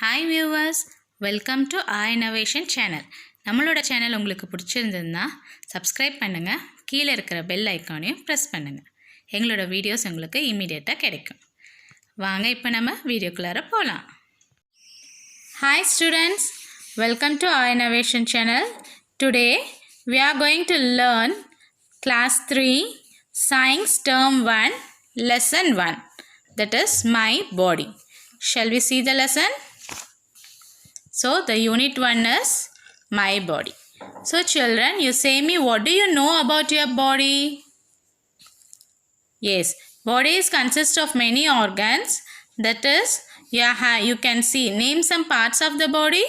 Hi viewers, welcome to innovation channel. நம்மளோட channel உங்களுக்கு பிடிச்சிருந்ததுன்னா சப்ஸ்கிரைப் பண்ணுங்கள், கீழே இருக்கிற பெல் ஐக்கானையும் ப்ரெஸ் பண்ணுங்கள். எங்களோட வீடியோஸ் உங்களுக்கு இமீடியட்டாக கிடைக்கும். வாங்க இப்போ நம்ம வீடியோக்குள்ளார போகலாம். Hi students, welcome to innovation channel. Today we are going to learn class 3 science term 1 lesson 1, that is my body. Shall we see the lesson? So the unit 1 is my body. So children, you say me, what do you know about your body? Yes, body is consist of many organs. That is, you can see. Name some parts of the body.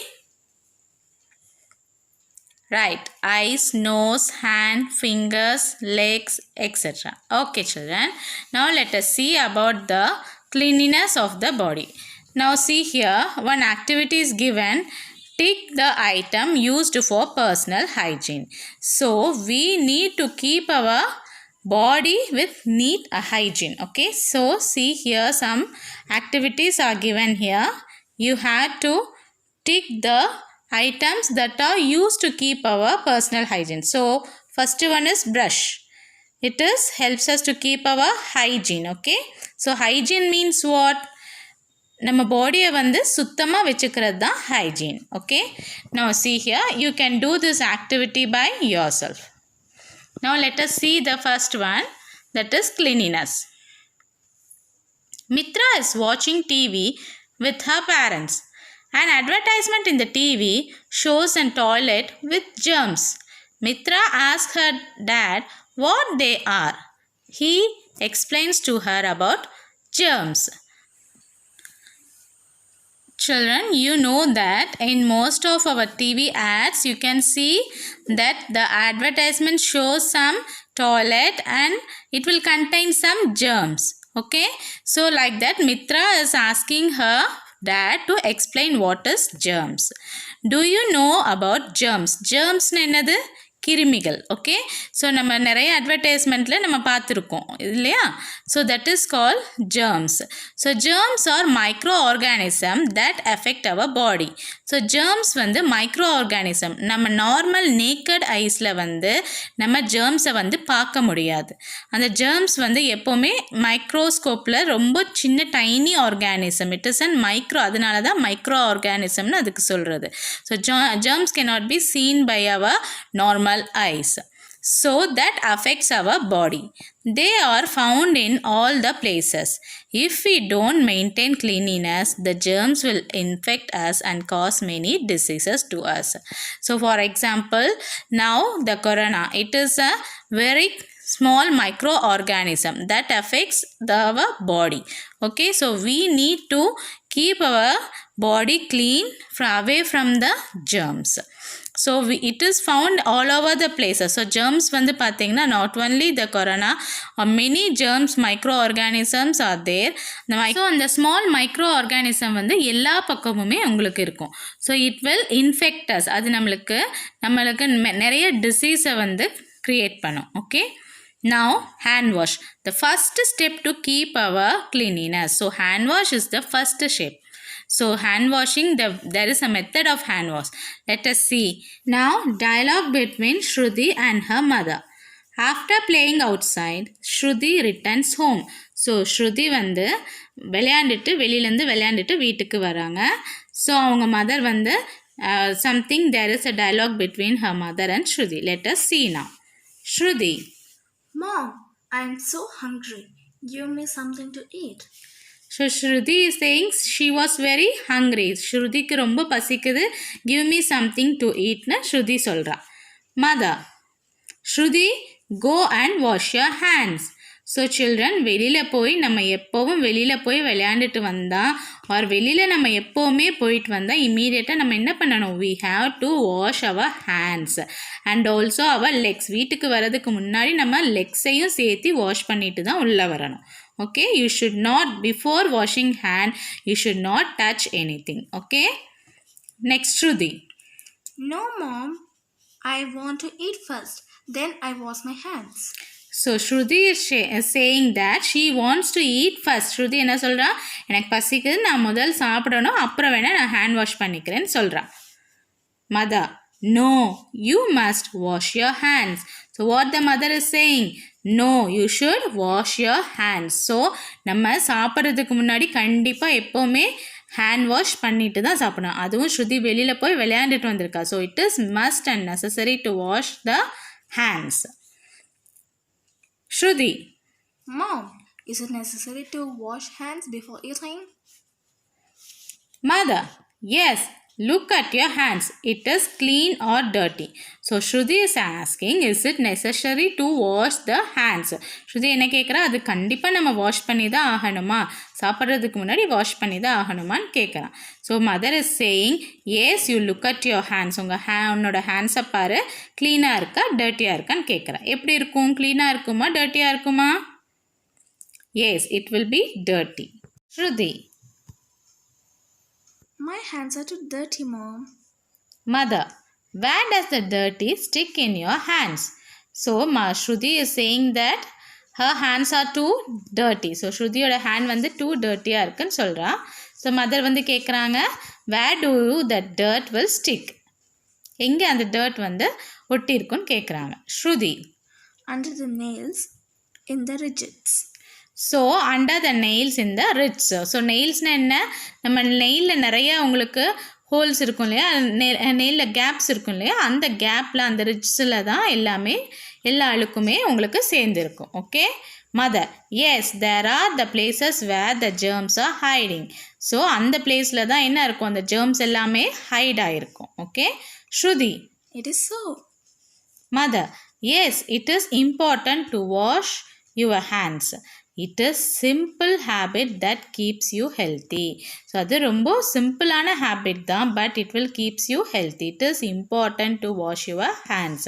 Right, eyes, nose, hand, fingers, legs, etc. Okay children, now let us see about the cleanliness of the body. Now see here, one activity is given. Tick the item used for personal hygiene. So we need to keep our body with neat hygiene. Okay, so see here, some activities are given here. You have to tick the items that are used to keep our personal hygiene. So first one is brush. It helps us to keep our hygiene. Okay, so hygiene means what? நம்ம பாடியை வந்து சுத்தமாக வச்சுக்கிறது தான் hygiene. Okay, now see here, you can do this activity by yourself. Now let us see the first one, that is cleanliness. Mitra is watching TV with her parents. An advertisement in the TV shows a toilet with germs. Mitra asks her dad what they are. He explains to her about germs. Children, you know that in most of our TV ads, you can see that the advertisement shows some toilet and it will contain some germs. Okay, so like that, Mitra is asking her dad to explain what is germs. Do you know about germs? Germs என்னது? கிருமிகள். Okay, so நம்ம நிறைய அட்வர்டைஸ்மெண்ட்டில் நம்ம பார்த்துருக்கோம் இல்லையா? So that is call germs. So germs are microorganism that affect our body. So germs வந்து microorganism. நம்ம normal naked ஐஸில் வந்து நம்ம germஸை வந்து பார்க்க முடியாது. அந்த germs வந்து எப்போவுமே மைக்ரோஸ்கோப்பில் ரொம்ப சின்ன tiny organism. It is and micro, அதனால தான் மைக்ரோ ஆர்கானிசம்னு அதுக்கு சொல்கிறது. So germs cannot be seen by our normal eyes, so that affects our body. They are found in all the places. If we don't maintain cleanliness, the germs will infect us and cause many diseases to us. So for example, now the corona, it is a very small microorganism that affects our body. Okay, so we need to keep our body clean away from the germs. So it is found all over the places. So germs வந்து பார்த்தீங்கன்னா not only the corona, many germs, microorganisms are there. So அந்த small microorganism வந்து எல்லா பக்கமுமே உங்களுக்கு இருக்கும். So it will infect us. அது நம்மளுக்கு நிறைய டிசீஸை வந்து create பண்ணும். Okay, now hand wash, the first step to keep our cleanliness. So hand wash is the first step. So hand washing, there is a method of hand wash. Let us see. Now dialogue between Shruti and her mother. After playing outside, Shruti returns home. So Shruti வந்து வெளியிலேருந்து விளையாண்டுட்டு வீட்டுக்கு வராங்க. So அவங்க mother வந்து something, there is a dialogue between her mother and Shruti. Let us see now. Shruti. Mom, I'm so hungry. Give me something to eat. So Shruti is saying she was very hungry. Shruதிக்கு ரொம்ப பசிக்குது. Give me something to eat னு Shruti சொல்கிறா. Mother. Shruti, go and wash your hands. So children, நம்ம எப்போவும் வெளியில் போய் விளையாண்டுட்டு வந்தால் ஆர் வெளியில் நம்ம எப்போவுமே போயிட்டு வந்தால் இம்மீடியட்டாக நம்ம என்ன பண்ணணும்? We have to wash our hands and also our legs. வீட்டுக்கு வர்றதுக்கு முன்னாடி நம்ம லெக்ஸையும் சேர்த்து வாஷ் பண்ணிட்டு தான் உள்ளே வரணும். Okay, you should not, before washing hand, you should not touch anything. Okay, next Shruti. No mom, I want to eat first, then I wash my hands. So Shruti is saying that she wants to eat first. ஸ்ருதி என்ன சொல்கிறா, எனக்கு பசிக்குது, நான் முதல் சாப்பிடணும், அப்புறம் வேணால் நான் ஹேண்ட் வாஷ் பண்ணிக்கிறேன்னு சொல்கிறா. Mother, no, you must wash your hands. So what the mother is saying, no, you should wash your hands. So நம்ம சாப்பிட்றதுக்கு முன்னாடி கண்டிப்பாக எப்போவுமே ஹேண்ட் வாஷ் பண்ணிட்டு தான் சாப்பிடணும். அதுவும் ஸ்ருதி வெளியில் போய் விளையாண்டுட்டு வந்திருக்கா. So it is must and necessary to wash the hands. Shruti. Mom, is it necessary to wash hands before eating? Mother, yes. Look at your hands. It is clean or dirty. So Shruti is asking, is it necessary to wash the hands? Shruti என்ன கேட்குறா, அது கண்டிப்பாக நம்ம wash பண்ணி தான் ஆகணுமா, சாப்பிட்றதுக்கு முன்னாடி வாஷ் பண்ணி தான் ஆகணுமான்னு கேட்குறான். So mother is saying, yes you look at your hands. உன்னோட ஹேண்ட்ஸை பாரு, க்ளீனாக இருக்கா டர்ட்டியாக இருக்கான்னு கேட்குறான். எப்படி இருக்கும், க்ளீனாக இருக்குமா டர்ட்டியாக இருக்குமா? Yes, it will be dirty. Shruti. My hands are too dirty, Mom. Mother, where does the dirty stick in your hands? So Shruti is saying that her hands are too dirty. So ஸ்ருதியோட hand வந்து too டர்ட்டியாக இருக்குன்னு சொல்கிறா. So mother வந்து கேட்குறாங்க, where do that dirt will stick? எங்கே அந்த dirt வந்து ஒட்டி இருக்குன்னு கேட்குறாங்க. Shruti. Under the nails in the ridges. So under the nails in the ridges. So நெயில்ஸ்னால் என்ன, நம்ம நெயிலில் நிறைய உங்களுக்கு ஹோல்ஸ் இருக்கும் இல்லையா, நெயிலில் கேப்ஸ் இருக்கும் இல்லையா, அந்த கேப்பில் அந்த ரிட்ஸில் தான் எல்லா அழுக்குமே உங்களுக்கு சேர்ந்துருக்கும். Okay. Mother, yes, there are the places where the germs are hiding. So அந்த பிளேஸில் தான் என்ன இருக்கும், அந்த ஜெர்ம்ஸ் எல்லாமே ஹைட் ஆகிருக்கும். Okay. Shruti. It is so. Mother, yes, it is important to wash your hands. It is simple habit that keeps you healthy. So அது ரொம்ப சிம்பிளான ஹேபிட் தான், but it will keeps you healthy. It is important to wash your hands.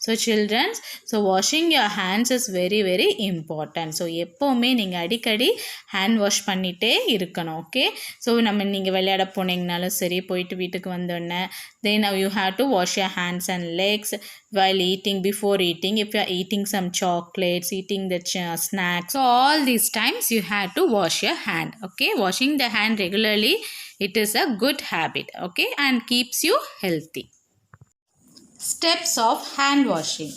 So children, so washing your hands is very very important. So எப்போவுமே நீங்கள் அடிக்கடி hand wash பண்ணிகிட்டே இருக்கணும். Okay. So நீங்கள் விளையாட போனீங்கனாலும் சரி, போயிட்டு வீட்டுக்கு வந்தோடனே then you have to wash your hands and legs while eating, before eating, if you are eating some chocolates, eating the snacks. So all these times you have to wash your hand. Okay. Washing the hand regularly, it is a good habit. Okay, and keeps you healthy. Steps of hand washing.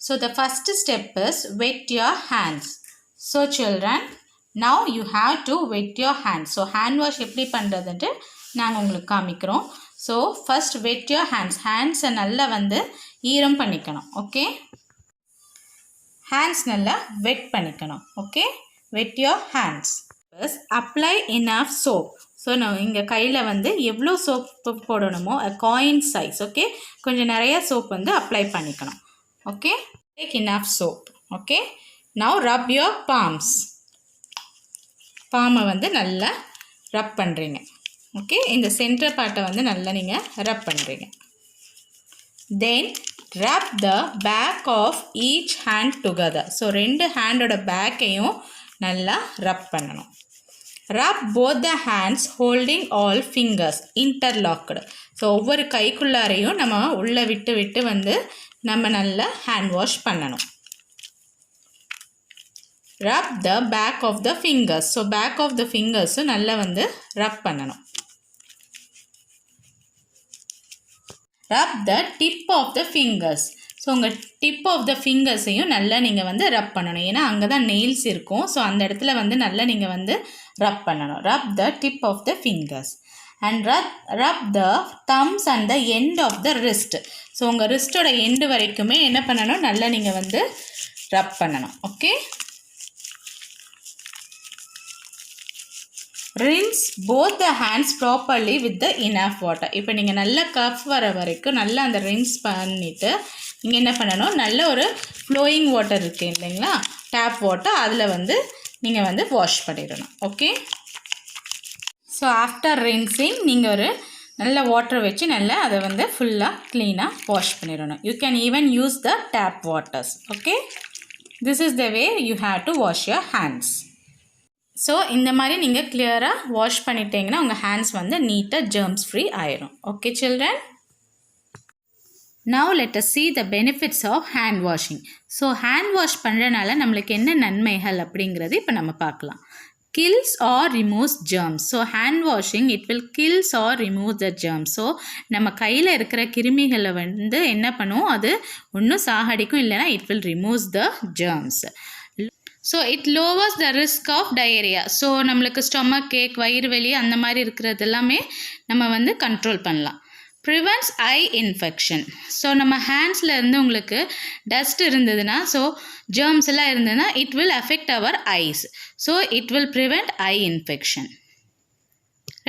So the first step is wet your hands. So children, now you have to wet your hands. So hand wash எப்படி பண்ணுறதுன்ட்டு நாங்கள் உங்களுக்கு காமிக்கிறோம். So first wet your ஹேண்ட்ஸை நல்லா வந்து ஈரம் பண்ணிக்கணும். Okay. Hands நல்லா வெட் பண்ணிக்கணும். Okay. Wet your hands. Apply enough soap. So நான் இங்கே கையில் வந்து எவ்வளோ சோப்பு போடணுமோ காயின் சைஸ். ஓகே. கொஞ்சம் நிறைய சோப் வந்து அப்ளை பண்ணிக்கணும். Okay. Take enough soap. Okay. Now rub your palms. பாமை வந்து நல்லா ரப் பண்ணுறீங்க. ஓகே. இந்த சென்டர் பார்ட்டை வந்து நல்லா நீங்கள் ரப் பண்ணுறீங்க. Then rub the back of each hand together. So ரெண்டு ஹேண்டோட பேக்கையும் நல்லா ரப் பண்ணணும். Rub both the hands holding all fingers interlocked. So ஒவ்வொரு கைக்குள்ளாரையும் நம்ம உள்ளே விட்டு வந்து நம்ம நல்லா ஹேண்ட் வாஷ் பண்ணணும். Rub the back of the fingers. So back of the ஃபிங்கர்ஸும் நல்லா வந்து ரப் பண்ணணும். Rub the tip of the fingers. So உங்கள் டிப் ஆஃப் த ஃபிங்கர்ஸையும் நல்லா நீங்கள் வந்து ரப் பண்ணணும். ஏன்னா அங்கே தான் நெயில்ஸ் இருக்கும். ஸோ அந்த இடத்துல வந்து நல்லா நீங்கள் வந்து ரப் பண்ணணும். Rub the tip of the fingers and rub the thumbs and the end of the wrist. So உங்கள் ரிஸ்ட்டோட எண்டு வரைக்குமே என்ன பண்ணணும், நல்லா நீங்கள் வந்து ரப் பண்ணணும். Okay. rinse both the hands properly with the enough water. இப்போ நீங்கள் நல்லா கஃப் வர வரைக்கும் நல்லா அந்த rinse பண்ணிவிட்டு நீங்கள் என்ன பண்ணணும், நல்ல ஒரு ஃப்ளோயிங் வாட்டர் இருக்குது இல்லைங்களா, டேப் வாட்டர், அதில் வந்து நீங்கள் வந்து வாஷ் பண்ணிடணும். ஓகே. ஸோ ஆஃப்டர் ரின்சிங் நீங்கள் ஒரு நல்ல வாட்டர் வச்சு நல்லா அதை வந்து ஃபுல்லாக க்ளீனாக வாஷ் பண்ணிடணும். You can even use the tap waters. Okay. This is the way you have to wash your hands. So இந்த மாதிரி நீங்கள் கிளியராக வாஷ் பண்ணிட்டீங்கன்னா உங்கள் ஹேண்ட்ஸ் வந்து நீட்டாக ஜெர்ம்ஸ் ஃப்ரீ ஆயிரும். Okay children. Now let us see the benefits of hand washing. So hand wash பண்ணுறனால நம்மளுக்கு என்ன நன்மைகள் அப்படிங்கிறது இப்போ நம்ம பார்க்கலாம். Kills or removes germs. So hand washing it will kills or remove the germs. So நம்ம கையில் இருக்கிற கிருமிகளை வந்து என்ன பண்ணும், அது ஒன்றும் சாகடிக்கும், இல்லைனா it will removes the germs. So it lowers the risk of diarrhoea. So நம்மளுக்கு ஸ்டொமக் கேக், வயிறு வலி அந்த மாதிரி இருக்கிறது எல்லாமே நம்ம வந்து கண்ட்ரோல் பண்ணலாம். ப்ரிவென்ட்ஸ் ஐ இன்ஃபெக்ஷன். ஸோ நம்ம ஹேண்ட்ஸில் இருந்து உங்களுக்கு டஸ்ட் இருந்ததுன்னா, ஸோ ஜெர்ம்ஸ் எல்லாம் இருந்ததுன்னா it will affect our eyes. So it will prevent eye infection.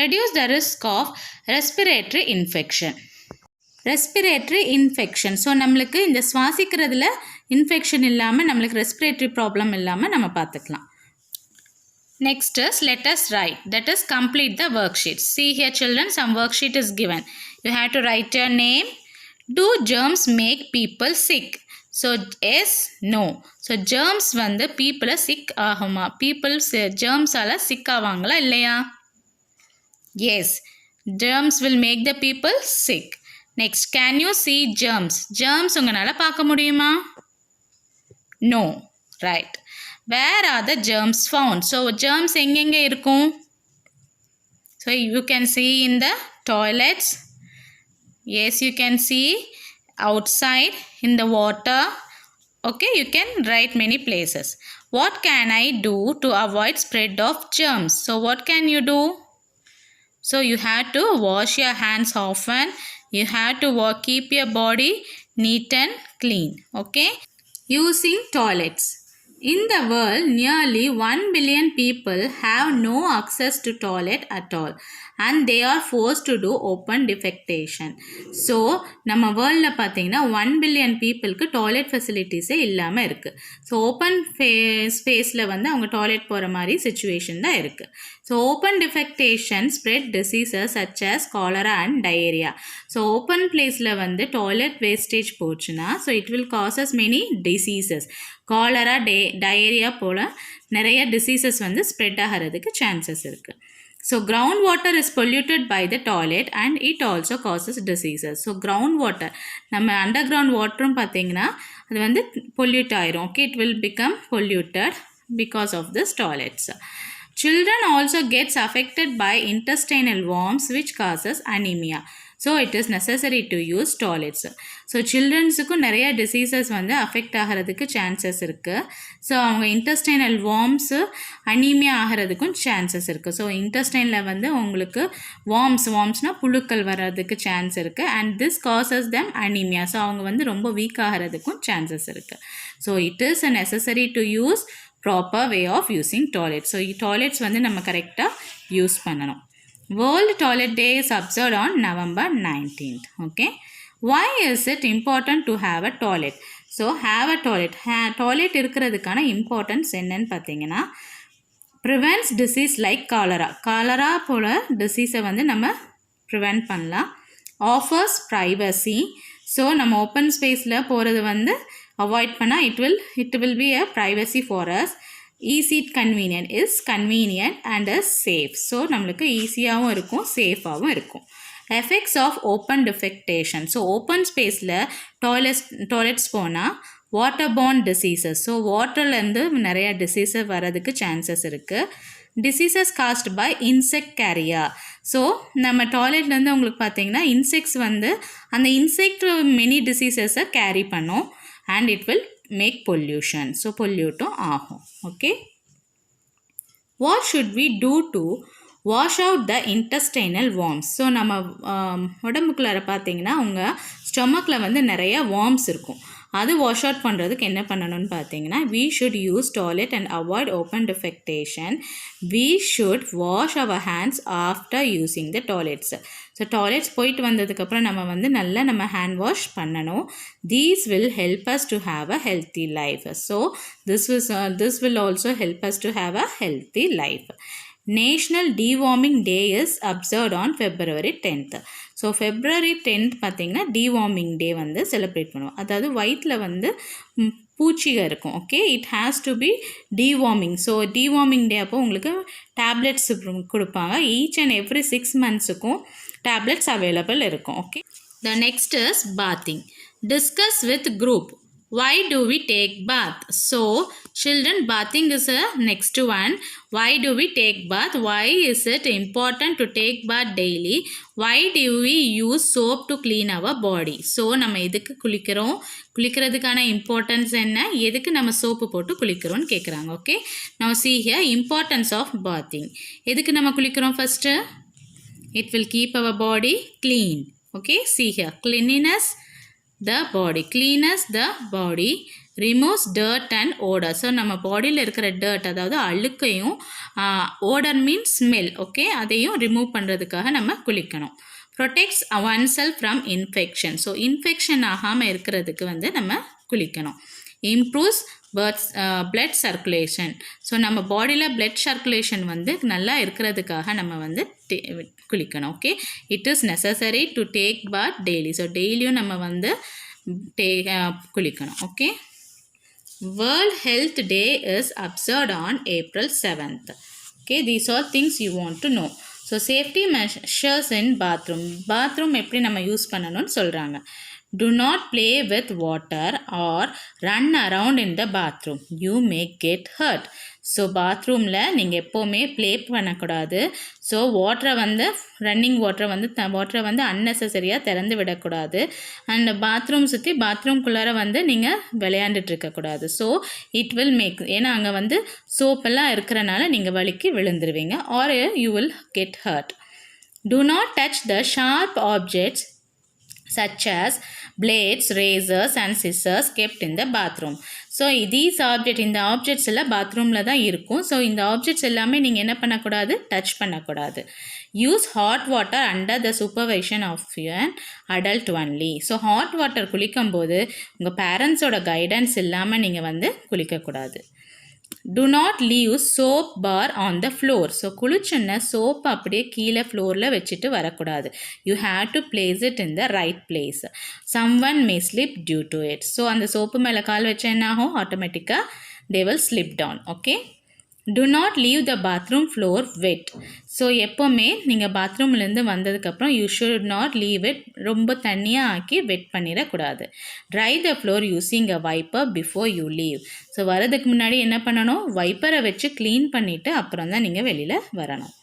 Reduce the risk of respiratory infection. Respiratory infection. So நம்மளுக்கு இந்த சுவாசிக்கிறதுல இன்ஃபெக்ஷன் இல்லாமல், நம்மளுக்கு ரெஸ்பிரேட்டரி ப்ராப்ளம் இல்லாமல் நம்ம பார்த்துக்கலாம். Next is let us write, that is complete the worksheet. See here children, some worksheet is given. You have to write your name. Do germs make people sick? So yes, no. So germs வந்து people sick ஆகுமா? People germs ஆல sick ஆவாங்களா இல்லையா? Yes, germs will make the people sick. Next, can you see germs? Germs உங்களால பார்க்க முடியுமா? No, right. Where are the germs found? So germs எங்கெங்கே இருக்கும்? So you can see in the toilets. Yes, you can see outside in the water. Okay, you can write many places. What can I do to avoid spread of germs? So what can you do? So you have to wash your hands often. You have to keep your body neat and clean. Okay. Using toilets. In the world, nearly 1 billion people have no access to toilet at all and they are forced to do open defecation. So, நம்ம வேர்ல்டில் பார்த்தீங்கன்னா 1 billion பீப்புளுக்கு toilet ஃபெசிலிட்டிஸே இல்லாமல் இருக்குது. So open ஸ்பேஸில் வந்து அவங்க toilet போகிற மாதிரி சுச்சுவேஷன் தான் இருக்குது. So open defecation spread diseases such as cholera and diarrhoea. So open பிளேஸில் வந்து டாய்லெட் வேஸ்டேஜ் போச்சுன்னா so it will causes many diseases. Cholera, diarrhoea போல் நிறைய டிசீசஸ் வந்து ஸ்ப்ரெட் ஆகிறதுக்கு சான்சஸ் இருக்குது. So ground water is polluted by the toilet and it also causes diseases. So ground water, நம்ம underground வாட்டரும் பார்த்தீங்கன்னா அது வந்து பொல்யூட் ஆயிரும். Okay, it will become polluted because of this toilets. Children also gets affected by intestinal worms which causes anemia. So it is necessary to use toilets. So சில்ட்ரன்ஸுக்கும் நிறைய diseases வந்து affect ஆகிறதுக்கு chances இருக்குது. So அவங்க intestinal worms anaemia ஆகிறதுக்கும் chances இருக்குது. So இன்டெஸ்டைனில் வந்து உங்களுக்கு வார்ம்ஸ்னால் புழுக்கள் வர்றதுக்கு சான்ஸ் இருக்குது and this causes them anaemia. So அவங்க வந்து ரொம்ப வீக் ஆகிறதுக்கும் சான்சஸ் இருக்குது. So it is a necessary to use proper way of using toilet. So toilets வந்து நம்ம கரெக்டாக யூஸ் பண்ணணும். World Toilet Day is observed on November 19th. Okay. Why is it important to have a toilet? So have a toilet. Toilet இருக்கிறதுக்கான importance என்னன்னு பார்த்தீங்கன்னா, prevents disease like cholera போல் டிசீஸை வந்து நம்ம prevent பண்ணலாம். Offers privacy. ஸோ நம்ம open ஸ்பேஸில் போகிறது வந்து அவாய்ட் பண்ணால் it will be a privacy for us. Easy convenient is convenient and is safe. So நம்மளுக்கு ஈஸியாகவும் இருக்கும், சேஃபாகவும் இருக்கும். Effects of open defecation. So open ஸ்பேஸில் டாய்லெட்ஸ் போனால் வாட்டர் பார்ன் டிசீசஸ். ஸோ வாட்டர்லேருந்து நிறைய டிசீஸஸ் வர்றதுக்கு சான்சஸ் இருக்குது. Diseases caused by insect carrier. So நம்ம டாய்லெட்லேருந்து உங்களுக்கு பார்த்தீங்கன்னா இன்செக்ட்ஸ் வந்து அந்த இன்செக்ட் மெனி டிசீசஸை கேரி பண்ணும் and it will make pollution. So pollutum ஆகும். Okay. What should we do to wash out the intestinal worms? So நம்ம உடம்புக்குள்ளார பார்த்தீங்கன்னா உங்கள் ஸ்டொமக்கில் வந்து நிறைய வார்ம்ஸ் இருக்கும். அது வாஷ் அவுட் பண்ணுறதுக்கு என்ன பண்ணணும்னு பார்த்தீங்கன்னா, we should use toilet and avoid open defecation. We should wash our hands after using the toilets. So toilets போயிட்டு வந்ததுக்கப்புறம் நம்ம வந்து நல்லா நம்ம ஹேண்ட் வாஷ் பண்ணணும். These will help us to have a healthy life. So this will also help us to have a healthy life. National Deworming Day is observed on February 10th. So February 10th பார்த்திங்கன்னா deworming day வந்து celebrate பண்ணுவோம். அதாவது வயிற்றில் வந்து பூச்சிகள் இருக்கும். Okay, it has to be deworming. So deworming day அப்போ உங்களுக்கு டேப்லெட்ஸ் கொடுப்பாங்க. ஈச் அண்ட் எவ்ரி 6 monthsக்கும் டேப்லெட்ஸ் அவைலபிள் இருக்கும். Okay. The next is bathing. Discuss with group. Why do we take bath? So, children, bathing is a next one. Why do we take bath? Why is it important to take bath daily? Why do we use soap to clean our body? So, நம்ம எதுக்கு குளிக்கிறோம், குளிக்கிறதுக்கான importance என்ன, எதுக்கு நம்ம soap போட்டு குளிக்கிறோம்னு கேட்குறாங்க. Okay, now see here importance of bathing. எதுக்கு நம்ம குளிக்கிறோம் first? It will keep our body clean. Okay, see here, cleanliness the body, cleans the body, removes dirt and odor. So நம்ம பாடியில் இருக்கிற dirt, அதாவது அழுக்கையும், odor means smell, ஓகே, அதையும் remove பண்ணுறதுக்காக நம்ம குளிக்கணும். protects oneself from infection. So infection ஆகாமல் இருக்கிறதுக்கு வந்து நம்ம குளிக்கணும். improves blood circulation. ஸோ நம்ம பாடியில் blood circulation வந்து நல்லா இருக்கிறதுக்காக நம்ம வந்து குளிக்கணும். Okay, it is necessary to take path daily. So டெய்லியும் நம்ம வந்து குளிக்கணும். Okay, world health day is observed on April 7th. Okay, these are things you want to know. So safety measures in bathroom எப்படி நம்ம use பண்ணணும்னு சொல்கிறாங்க. Do not play with water or run around in the bathroom. You may get hurt. So பாத்ரூமில் நீங்கள் எப்போவுமே play பண்ணக்கூடாது. So running வாட்டரை வந்து அன்னெசரியாக திறந்து விடக்கூடாது. அண்ட் பாத்ரூம் சுற்றி பாத்ரூம்குள்ளார வந்து நீங்கள் விளையாண்டுட்டு இருக்கக்கூடாது. ஸோ இட் வில் மேக், ஏன்னா அங்கே வந்து சோப்பெல்லாம் இருக்கிறனால நீங்கள் வலிக்கு விழுந்துருவீங்க, or you will get hurt. Do not touch the sharp objects such as blades, razors and scissors kept in the bathroom. So இந்த ஆப்ஜெக்ட்ஸ் எல்லாம் பாத்ரூமில் தான் இருக்கும். ஸோ இந்த ஆப்ஜெக்ட்ஸ் எல்லாமே நீங்கள் என்ன பண்ணக்கூடாது, டச் பண்ணக்கூடாது. Use hot water under the supervision of an adult only. So hot water குளிக்கும்போது உங்கள் பேரண்ட்ஸோட கைடன்ஸ் இல்லாமல் நீங்கள் வந்து குளிக்கக்கூடாது. Do not leave soap bar on the floor. So குளிச்சோன்னா சோப் அப்படியே கீழே ஃப்ளோரில் வச்சுட்டு வரக்கூடாது. You have to place it in the right place. Someone may slip due to it. So அந்த சோப்பு மேலே கால் வச்சா என்ன ஆகும், ஆட்டோமேட்டிக்காக they will slip down. Okay, do not leave the bathroom floor wet. So எப்போவுமே நீங்கள் பாத்ரூம்லேருந்து வந்ததுக்கப்புறம் you should not leave it ரொம்ப தண்ணியாக ஆக்கி வெட் பண்ணிடக்கூடாது. dry the floor using a wiper before you leave. So வரதுக்கு முன்னாடி என்ன பண்ணணும், வைப்பரை வச்சு க்ளீன் பண்ணிவிட்டு அப்புறம் தான் நீங்கள் வெளியில் வரணும்.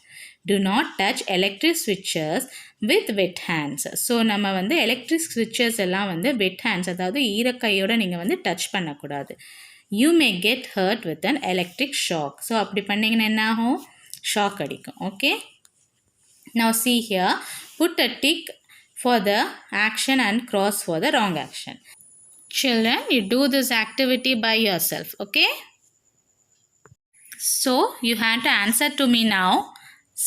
do not touch electric switches with wet hands. So நம்ம வந்து எலக்ட்ரிக் ஸ்விட்சஸ் எல்லாம் வந்து வெட் ஹேண்ட்ஸ், அதாவது ஈரக்கையோடு நீங்கள் வந்து டச் பண்ணக்கூடாது. You may get hurt with an electric shock. So அப்படி பண்ணிங்கன்னா என்ன ஆகும், ஷாக் அடிக்கும். Okay, now see here, put a tick for the action and cross for the wrong action. Children, you do this activity by yourself. Okay, so you have to answer to me now.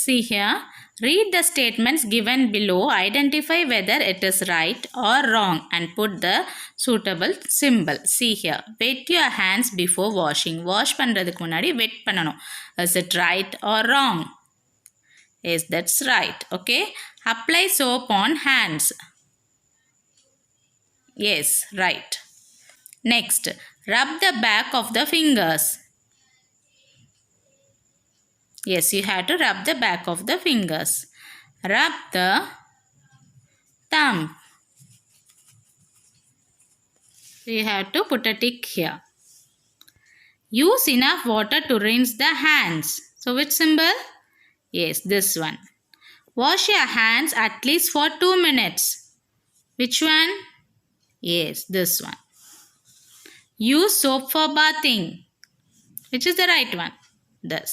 See here, read the statements given below, identify whether it is right or wrong and put the suitable symbol. See here, wet your hands before washing. Wash பண்ணுறதுக்கு முன்னாடி wet பண்ணணும். Is it right or wrong? Yes, that's right. Okay, apply soap on hands. Yes, right. Next, rub the back of the fingers. Yes, you have to rub the back of the fingers. Rub the thumb. You have to put a tick here. Use enough water to rinse the hands. So which symbol? Yes, this one. Wash your hands at least for 2 minutes. Which one? Yes, this one. Use soap for bathing. Which is the right one? This.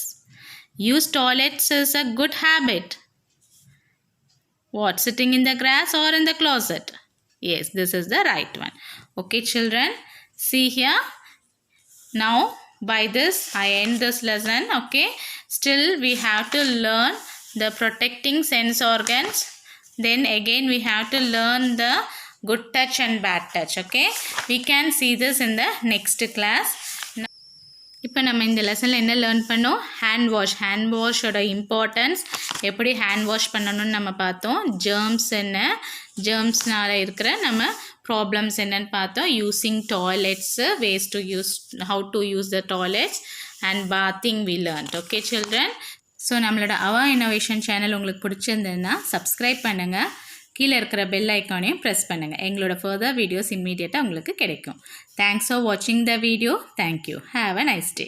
Use toilets is a good habit. What? Sitting in the grass or in the closet? Yes, this is the right one. Okay, children, see here. Now, by this, I end this lesson. Okay, still we have to learn the protecting sense organs. Then again, we have to learn the good touch and bad touch. Okay, we can see this in the next class. இப்போ நம்ம இந்த லெசனில் என்ன learn பண்ணோம், hand வாஷோட importance, எப்படி hand wash பண்ணணும்னு நம்ம பார்த்தோம். ஜெர்ம்ஸ் என்ன, ஜெர்ம்ஸ்னால் இருக்கிற நம்ம ப்ராப்ளம்ஸ் என்னன்னு பார்த்தோம். Using toilets, ways to use, how to use the toilets and bathing we learned. Okay children, so நம்மளோட அவா இன்னோவேஷன் சேனல் உங்களுக்கு பிடிச்சிருந்ததுன்னா சப்ஸ்கிரைப் பண்ணுங்கள். கீழே இருக்கிற பெல் ஐக்கானையும் ப்ரெஸ் பண்ணுங்கள். எங்களோட ஃபர்தர் வீடியோஸ் இம்மீடியட்டாக உங்களுக்கு கிடைக்கும். தேங்க்ஸ் ஃபார் வாட்சிங் the video. Thank you. Have a nice day.